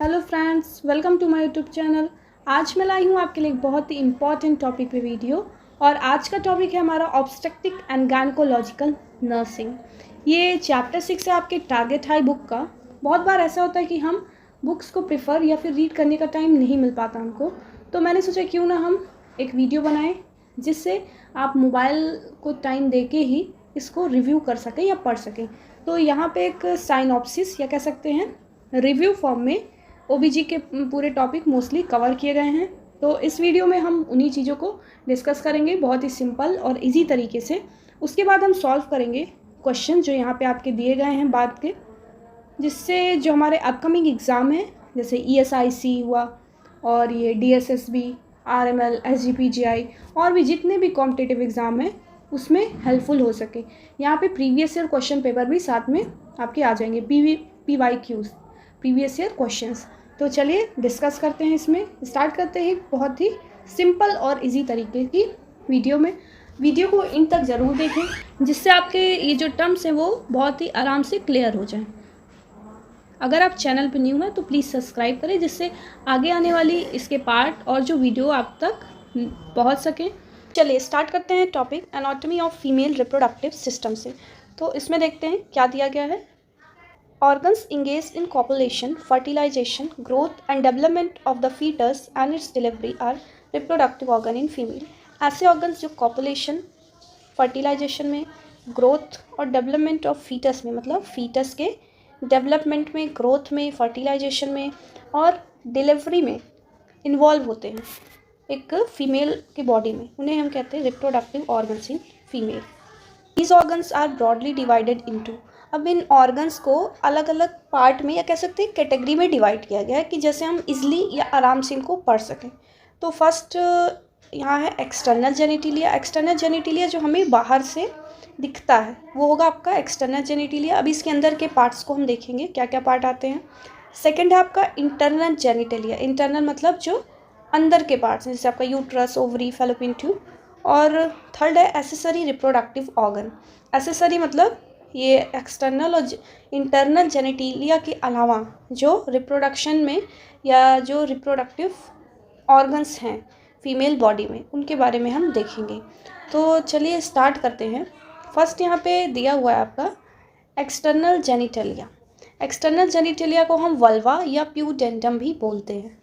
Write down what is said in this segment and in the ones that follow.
Hello friends, welcome to my YouTube channel. आज मैं लाई हूँ आपके लिए एक बहुत ही इम्पॉर्टेंट टॉपिक पे वीडियो। और आज का टॉपिक है हमारा ऑब्स्टेट्रिक एंड गायनेकोलॉजिकल नर्सिंग। ये चैप्टर 6 है आपके टारगेट हाई बुक का। बहुत बार ऐसा होता है कि हम बुक्स को प्रिफ़र या फिर रीड करने का टाइम नहीं मिल पाता हमको, तो मैंने सोचा क्यों ना हम एक वीडियो बनाएं जिससे आप मोबाइल को टाइम दे के ही इसको रिव्यू कर सकें या पढ़ सकें। तो यहाँ पे एक साइनॉप्सिस या कह सकते हैं रिव्यू फॉर्म में ओबीजी के पूरे टॉपिक मोस्टली कवर किए गए हैं। तो इस वीडियो में हम उन्हीं चीज़ों को डिस्कस करेंगे बहुत ही सिंपल और इजी तरीके से। उसके बाद हम सॉल्व करेंगे क्वेश्चन जो यहाँ पे आपके दिए गए हैं बाद के, जिससे जो हमारे अपकमिंग एग्ज़ाम है जैसे ईएसआईसी हुआ और ये डीएसएसबी, आरएमएल, एसजीपीजीआई और भी जितने भी कॉम्पिटिटिव एग्ज़ाम हैं उसमें हेल्पफुल हो सके। यहाँ पे प्रीवियस ईयर क्वेश्चन पेपर भी साथ में आपके आ जाएंगे, PYQs, प्रीवियस ईयर क्वेश्चंस। तो चलिए डिस्कस करते हैं, इसमें स्टार्ट करते हैं बहुत ही सिंपल और इजी तरीके की वीडियो को इन तक ज़रूर देखें जिससे आपके ये जो टर्म्स हैं वो बहुत ही आराम से क्लियर हो जाएं। अगर आप चैनल पर न्यू हैं तो प्लीज़ सब्सक्राइब करें जिससे आगे आने वाली इसके पार्ट और जो वीडियो आप तक पहुंच सकें। चलिए स्टार्ट करते हैं topic anatomy of female reproductive system से। तो इसमें देखते हैं क्या दिया गया है। Organs engaged in copulation, fertilization, growth and development of the fetus and its delivery are reproductive organ in female। ऐसे organs जो copulation, fertilization में, growth और development of fetus में, मतलब fetus के development में, growth में, fertilization में और delivery में involve होते हैं एक फीमेल की बॉडी में, उन्हें हम कहते हैं reproductive organs in female। These organs are broadly divided into। अब इन ऑर्गन्स को अलग अलग पार्ट में या कह सकते हैं कैटेगरी में डिवाइड किया गया है कि जैसे हम इजली या आराम से इनको पढ़ सकें। तो फर्स्ट यहाँ है एक्सटर्नल जेनिटिलिया। एक्सटर्नल जेनिटिलिया जो हमें बाहर से दिखता है वो होगा आपका एक्सटर्नल जेनिटिलिया। अब इसके अंदर के पार्ट्स को हम देखेंगे क्या क्या पार्ट आते हैं। सेकेंड है आपका इंटरनल जेनिटिलिया। इंटरनल मतलब जो अंदर के पार्ट्स हैं जैसे आपका यूट्रस, ओवरी, फैलोपियन ट्यूब। और थर्ड है एसेसरी रिप्रोडक्टिव ऑर्गन। एसेसरी मतलब ये एक्सटर्नल और इंटरनल जेनिटिलिया के अलावा जो रिप्रोडक्शन में या जो रिप्रोडक्टिव ऑर्गन्स हैं फीमेल बॉडी में उनके बारे में हम देखेंगे। तो चलिए स्टार्ट करते हैं। फर्स्ट यहाँ पे दिया हुआ है आपका एक्सटर्नल जेनिटिलिया। एक्सटर्नल जेनिटिलिया को हम वल्वा या प्यूडेंटम भी बोलते हैं।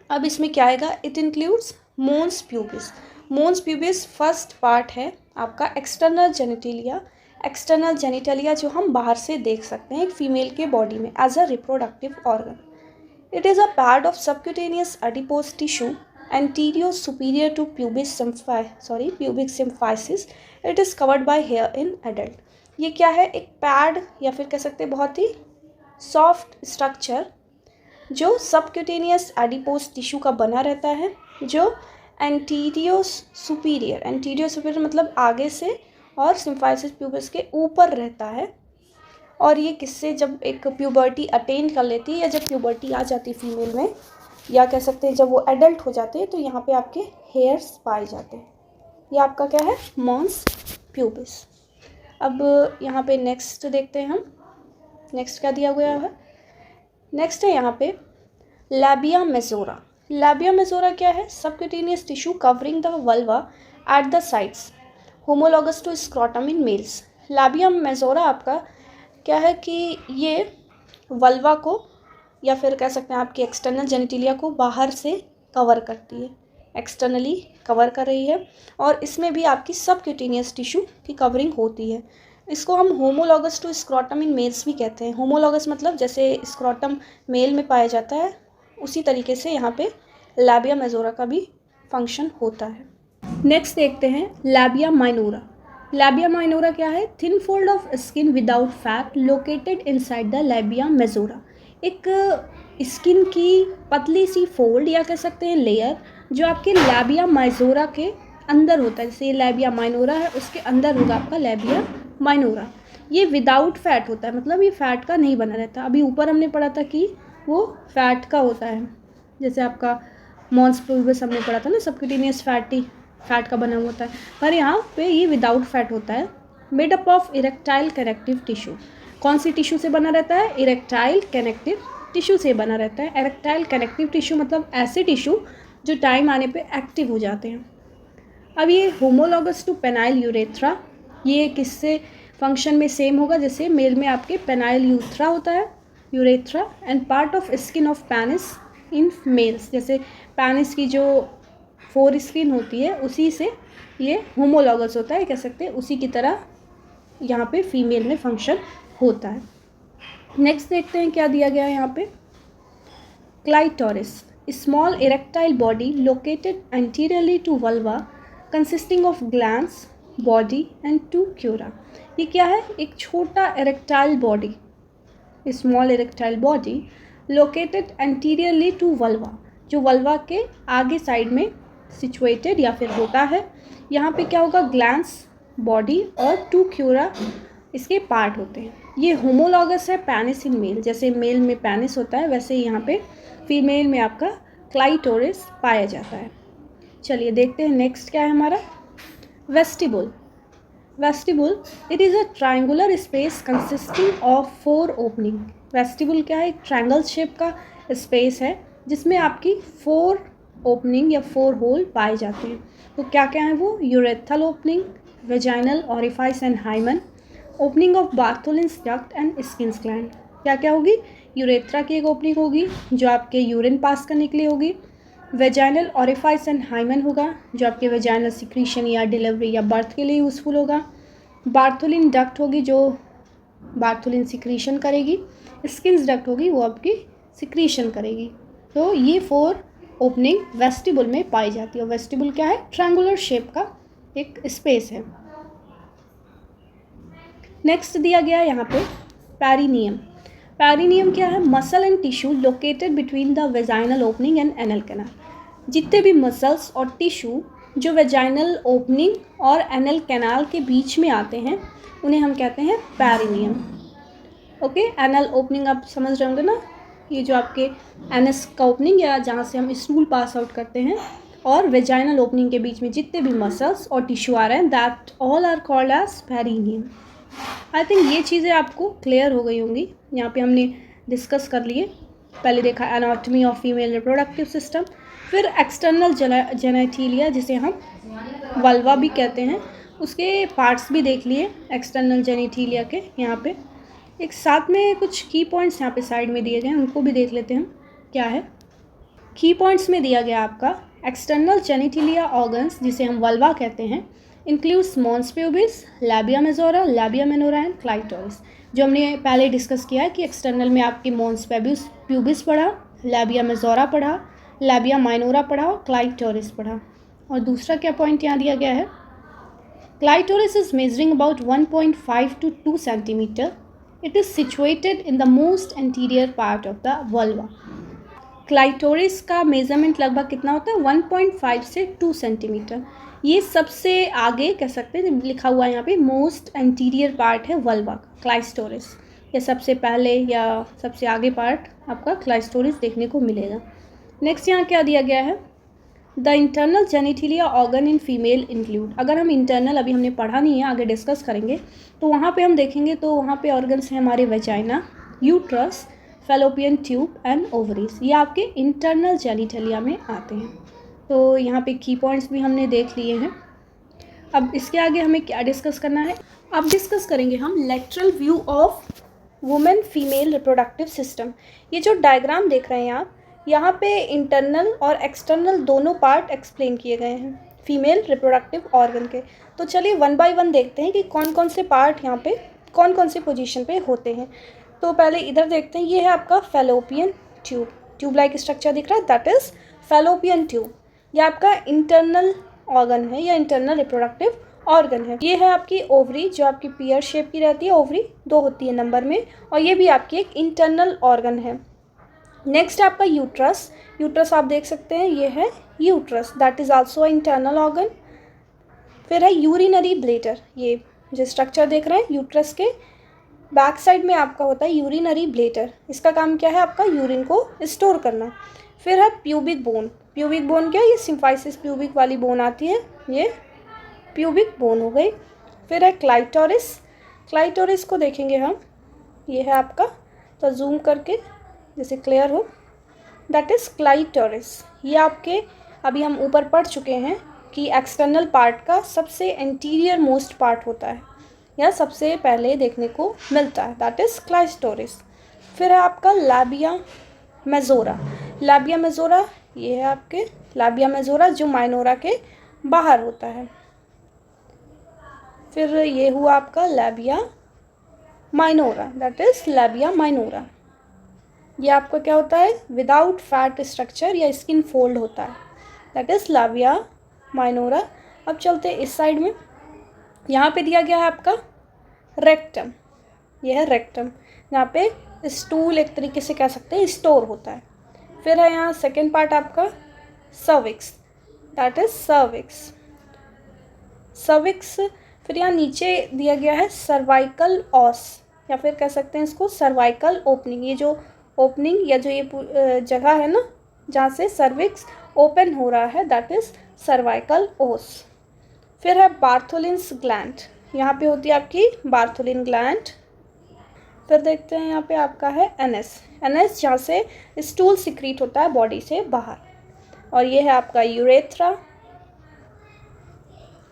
अब इसमें क्या आएगा, it includes mons pubis. Mons pubis first part है आपका एक्सटर्नल जेनिटिलिया। एक्सटर्नल जेनिटलिया जो हम बाहर से देख सकते हैं एक फीमेल के बॉडी में as a reproductive organ. It is a pad of subcutaneous adipose tissue anterior superior to pubic symphysis. It is covered by hair in adult. ये क्या है, एक पैड या फिर कह सकते हैं बहुत ही सॉफ्ट स्ट्रक्चर जो सबक्यूटेनियस एडिपोज टिश्यू का बना रहता है, जो एंटीरियर सुपीरियर मतलब आगे से और सिम्फाइसिस प्यूबिस के ऊपर रहता है। और ये किससे, जब एक प्यूबर्टी अटेन कर लेती है या जब प्यूबर्टी आ जाती है फीमेल में या कह सकते हैं जब वो एडल्ट हो जाते हैं तो यहाँ पे आपके हेयर्स पाए जाते हैं। ये आपका क्या है, मॉन्स प्यूबिस। अब यहाँ पे नेक्स्ट देखते हैं हम, नेक्स्ट क्या दिया गया है। नेक्स्ट है यहाँ पे लैबिया मेजोरा। लैबिया मेजोरा क्या है, subcutaneous tissue covering the vulva at the sides, homologous to scrotum in males. Labia majora आपका क्या है कि ये वल्वा को या फिर कह सकते हैं आपकी एक्सटर्नल जेनिटिलिया को बाहर से कवर करती है, एक्सटर्नली कवर कर रही है। और इसमें भी आपकी सबक्यूटेनियस टिश्यू की कवरिंग होती है। इसको हम homologous to scrotum in males भी कहते हैं। होमोलॉगस मतलब जैसे स्क्रॉटम मेल में पाया जाता है उसी तरीके से यहाँ पे लैबिया मेजोरा का भी फंक्शन होता है। नेक्स्ट देखते हैं लैबिया माइनोरा। लैबिया माइनोरा क्या है, thin fold of skin without fat located inside the labia majora. एक स्किन की पतली सी फोल्ड या कह सकते हैं लेयर जो आपके लैबिया माइजोरा के अंदर होता है। जैसे ये लैबिया माइनोरा है उसके अंदर होगा आपका लैबिया माइनोरा। ये विदाउट फैट होता है, मतलब ये फैट का नहीं बना रहता। अभी ऊपर हमने पढ़ा था कि वो फैट का होता है, जैसे आपका मॉन्स प्यूबिस हमने पढ़ा था ना, सबक्यूटेनियस फैट का बना होता है, पर यहाँ पे ये विदाउट फैट होता है। Made up of erectile connective tissue. कौन सी टिश्यू से बना रहता है, इरेक्टाइल कनेक्टिव टिश्यू से बना रहता है। एरेक्टाइल कनेक्टिव टिश्यू मतलब ऐसे टिश्यू जो टाइम आने पे एक्टिव हो जाते हैं। अब ये होमोलॉगस टू पेनाइल यूरेथ्रा, ये किससे फंक्शन में सेम होगा, जैसे मेल में आपके पेनाइल यूथ्रा होता है, urethra, and part of skin of penis in males, जैसे पेनिस की जो फोर स्किन होती है उसी से ये होमोलॉगस होता है, कह सकते हैं उसी की तरह यहाँ पे फीमेल में फंक्शन होता है। नेक्स्ट देखते हैं क्या दिया गया है यहाँ पे। Clitoris, small erectile body located anteriorly to vulva consisting of glands body and two crura. ये क्या है, एक छोटा erectile body, small erectile body located anteriorly to vulva, जो वल्वा के आगे साइड में सिचुएटेड या फिर होता है। यहाँ पे क्या होगा, ग्लैंड्स बॉडी और टू क्यूरा इसके पार्ट होते हैं। ये होमोलॉगस है पेनिस इन मेल, जैसे मेल में पेनिस होता है वैसे यहाँ पे फीमेल में आपका क्लाइटोरिस पाया जाता है। चलिए देखते हैं नेक्स्ट क्या है हमारा। Vestibule, vestibule it is a triangular space consisting of 4 opening. Vestibule क्या है, एक ट्रायंगल शेप का स्पेस है जिसमें आपकी 4 ओपनिंग या 4 होल पाए जाते हैं। तो क्या क्या है वो, urethral opening, vaginal orifice and hymen, opening of Bartholin's duct and Skene's gland. क्या क्या होगी, यूरेथ्रा की एक ओपनिंग होगी जो आपके यूरिन पास करने के लिए होगी, वेजाइनल ओरिफाइस एंड हाइमन होगा जो आपके वेजाइनल सिक्रीशन या डिलीवरी या बर्थ के लिए यूज़फुल होगा, बार्थोलिन डक्ट होगी जो बार्थोलिन सिक्रीशन करेगी, स्किन्स डक्ट होगी वो आपकी सिक्रीशन करेगी। तो ये 4 ओपनिंग वेस्टिबुल में पाई जाती है। वेस्टिबुल क्या है, ट्रायंगुलर शेप का एक स्पेस है। नेक्स्ट दिया गया है यहाँ पे पेरिनियम। पेरिनियम क्या है, muscle and tissue located between the vaginal opening and anal canal. जितने भी मसल्स और टिश्यू जो वेजाइनल ओपनिंग और एनल कैनाल के बीच में आते हैं उन्हें हम कहते हैं पेरिनियम। ओके, एनल ओपनिंग आप समझ रहे होंगे ना, ये जो आपके एनस का ओपनिंग या जहाँ से हम स्टूल पास आउट करते हैं, और वेजाइनल ओपनिंग के बीच में जितने भी मसल्स और टिश्यू आ रहे हैं that all are called as perineum. I think ये चीज़ें आपको क्लियर हो गई होंगी। यहाँ पे हमने डिस्कस कर लिए, पहले देखा anatomy of female reproductive system, फिर एक्सटर्नल जेनेटिलिया जिसे हम वल्वा भी कहते हैं, उसके पार्ट्स भी देख लिए एक्सटर्नल जेनेटिलिया के। यहाँ पे एक साथ में कुछ की पॉइंट्स यहाँ पे साइड में दिए गए हैं, उनको भी देख लेते हैं क्या है। की पॉइंट्स में दिया गया आपका एक्सटर्नल जेनेटिलिया ऑर्गन्स जिसे हम वल्वा कहते हैं includes mons pubis, labia majora, labia minora and clitoris. जो हमने पहले डिस्कस किया है कि एक्सटर्नल में आपके मॉन्स प्यूबिस पढ़ा, लैबिया मेजोरा पढ़ा, लैबिया माइनोरा पढ़ा और क्लाइटोरिस पढ़ा। और दूसरा क्या पॉइंट यहाँ दिया गया है, clitoris is measuring about 1.5 to 2 centimetre. It is situated in the most anterior part of the vulva. Clitoris का मेजरमेंट लगभग कितना होता है, 1.5 से 2 सेंटीमीटर। ये सबसे आगे कह सकते हैं, लिखा हुआ है यहाँ पे मोस्ट एंटीरियर पार्ट है वल्वा का क्लाइटोरिस। ये सबसे पहले या सबसे आगे पार्ट आपका क्लाइटोरिस देखने को मिलेगा। नेक्स्ट यहाँ क्या दिया गया है, the internal genitalia organ in female include. अगर हम इंटरनल अभी हमने पढ़ा नहीं है, आगे डिस्कस करेंगे, तो वहाँ पे हम देखेंगे तो वहाँ पे ऑर्गन्स हैं हमारे vagina, uterus, fallopian tube and ovaries. ये आपके इंटरनल जेनिटिलिया में आते हैं। तो यहाँ पे की पॉइंट्स भी हमने देख लिए हैं। अब इसके आगे हमें क्या डिस्कस करना है, अब डिस्कस करेंगे हम lateral view of women female reproductive system. ये जो डायग्राम देख रहे हैं आप, यहाँ पे इंटरनल और एक्सटर्नल दोनों पार्ट एक्सप्लेन किए गए हैं फीमेल रिप्रोडक्टिव ऑर्गन के। तो चलिए 1 by 1 देखते हैं कि कौन कौन से पार्ट यहाँ पे कौन कौन से पोजीशन पे होते हैं। तो पहले इधर देखते हैं, ये है आपका fallopian tube, tube like structure दिख रहा है, दैट इज़ फैलोपियन ट्यूब। ये आपका इंटरनल ऑर्गन है या इंटरनल रिप्रोडक्टिव ऑर्गन है। ये है आपकी ओवरी जो आपकी पियर शेप की रहती है, ओवरी 2 होती है नंबर में, और ये भी आपकी एक इंटरनल ऑर्गन है। नेक्स्ट आपका यूट्रस, यूट्रस आप देख सकते हैं, ये है uterus, that is also internal organ. फिर है यूरिनरी ब्लैडर, ये जो स्ट्रक्चर देख रहे हैं यूट्रस के बैक साइड में आपका होता है यूरिनरी ब्लैडर। इसका काम क्या है, आपका यूरिन को स्टोर करना। फिर है प्यूबिक बोन, प्यूबिक बोन क्या है, ये सिम्फाइसिस प्यूबिक वाली बोन आती है, ये प्यूबिक बोन हो गई। फिर है क्लाइटोरिस, क्लाइटोरिस को देखेंगे हम, ये है आपका, तो जूम करके जैसे क्लियर हो, दैट इज़ क्लाइटोरिस। ये आपके अभी हम ऊपर पढ़ चुके हैं कि एक्सटर्नल पार्ट का सबसे एंटीरियर मोस्ट पार्ट होता है या सबसे पहले देखने को मिलता है, दैट इज़ क्लाइटोरिस। फिर है आपका लैबिया मेजोरा। लैबिया मेजोरा ये है आपके लैबिया मेजोरा जो माइनोरा के बाहर होता है। फिर ये हुआ आपका labia minora, that is labia minora. ये आपका क्या होता है, विदाउट फैट स्ट्रक्चर या स्किन फोल्ड होता है, दैट इज़ लैबिया माइनोरा। अब चलते हैं इस साइड में, यहाँ पे दिया गया है आपका रेक्टम। यह है रेक्टम, यहाँ पे स्टूल एक तरीके से कह सकते हैं स्टोर होता है। फिर है यहाँ सेकेंड पार्ट आपका cervix, that is cervix. Cervix. फिर यहाँ नीचे दिया गया है सर्वाइकल ऑस, या फिर कह सकते हैं इसको सर्वाइकल ओपनिंग। ये जो ओपनिंग या जो ये जगह है ना जहाँ से सर्विक्स ओपन हो रहा है, दैट इज सर्वाइकल ओस। फिर है बार्थोलिन्स ग्लैंड, यहाँ पे होती है आपकी बार्थोलिन ग्लैंड। फिर देखते हैं यहाँ पे आपका है एनएस। एनएस जहाँ से स्टूल सिक्रीट होता है बॉडी से बाहर। और ये है आपका urethra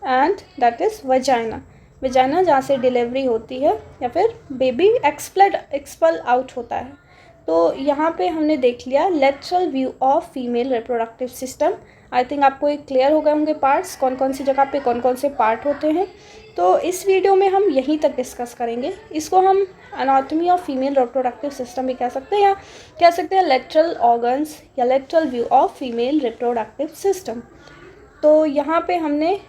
and that is vagina. Vagina जहाँ से डिलीवरी होती है या फिर बेबी एक्सपल आउट होता है। तो यहाँ पे हमने देख लिया lateral view of female reproductive system. I think आपको एक क्लियर हो गए होंगे पार्ट्स, कौन कौन सी जगह पे कौन कौन से पार्ट होते हैं। तो इस वीडियो में हम यहीं तक डिस्कस करेंगे। इसको हम anatomy of female reproductive system भी कह सकते हैं, या कह सकते हैं लेटरल ऑर्गन्स या lateral view of female reproductive system. तो यहाँ पे हमने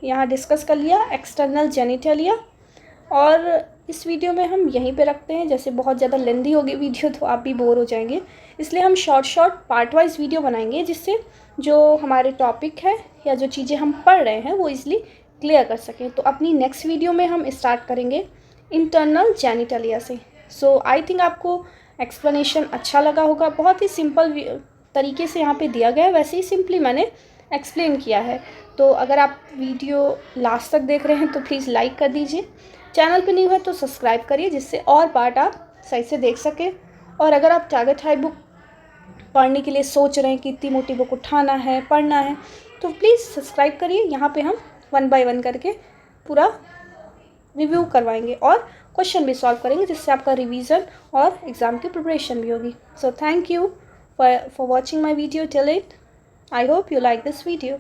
यहाँ डिस्कस कर लिया एक्सटर्नल जेनिटलिया, और इस वीडियो में हम यहीं पे रखते हैं। जैसे बहुत ज़्यादा लेंदी होगी वीडियो तो आप भी बोर हो जाएंगे, इसलिए हम शॉर्ट पार्ट वाइज वीडियो बनाएंगे, जिससे जो हमारे टॉपिक है या जो चीज़ें हम पढ़ रहे हैं वो इजीली क्लियर कर सकें। तो अपनी नेक्स्ट वीडियो में हम स्टार्ट करेंगे इंटरनल जेनिटलिया से। सो आई थिंक आपको एक्सप्लेनेशन अच्छा लगा होगा। बहुत ही सिंपल तरीके से यहाँ पे दिया गया है, वैसे ही सिंपली मैंने एक्सप्लेन किया है। तो अगर आप वीडियो लास्ट तक देख रहे हैं तो प्लीज़ लाइक कर दीजिए, चैनल पे नहीं हुआ तो सब्सक्राइब करिए, जिससे और पार्ट आप सही से देख सकें। और अगर आप टारगेट हाई बुक पढ़ने के लिए सोच रहे हैं कि इतनी मोटी बुक उठाना है, पढ़ना है, तो प्लीज़ सब्सक्राइब करिए। यहाँ पे हम 1 बाय 1 करके पूरा रिव्यू करवाएंगे और क्वेश्चन भी सॉल्व करेंगे, जिससे आपका रिवीजन और एग्ज़ाम की प्रिपरेशन भी होगी। So thank you for watching my video till it. I hope you like this video.